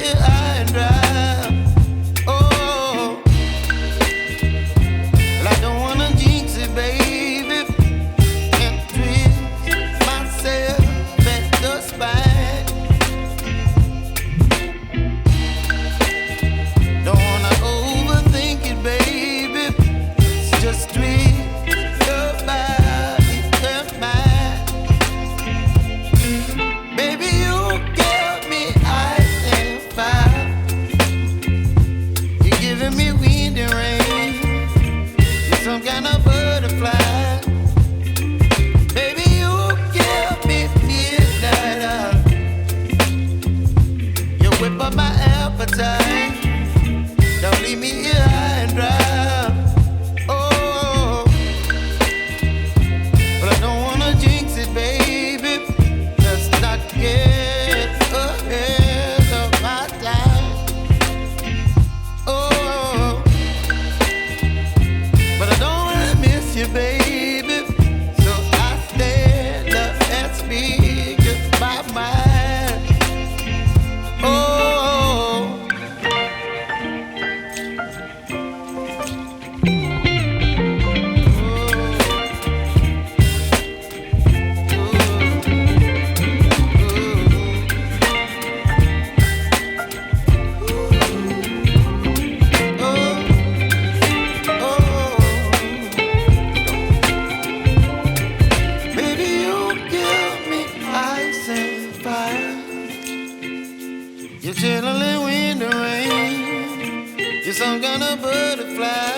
here high and dry. Oh, well, I don't wanna jinx it, baby, and twist myself at the spine. Don't wanna overthink it, baby. It's just twist your body and mine. Baby, you give me ice and fire. You're giving me wind and rain. You're some kind of butterfly. Baby, you give me midnight. You whip up my appetite. Don't leave me here high and dry. Oh, but I don't wanna jinx it, baby. Let's not get ahead of my time. Oh, but I don't wanna miss you, baby. So I stand up and speak just my mind. Oh. Baby, you give me ice and fire. You're chilling in wind and rain. You're some kind of butterfly.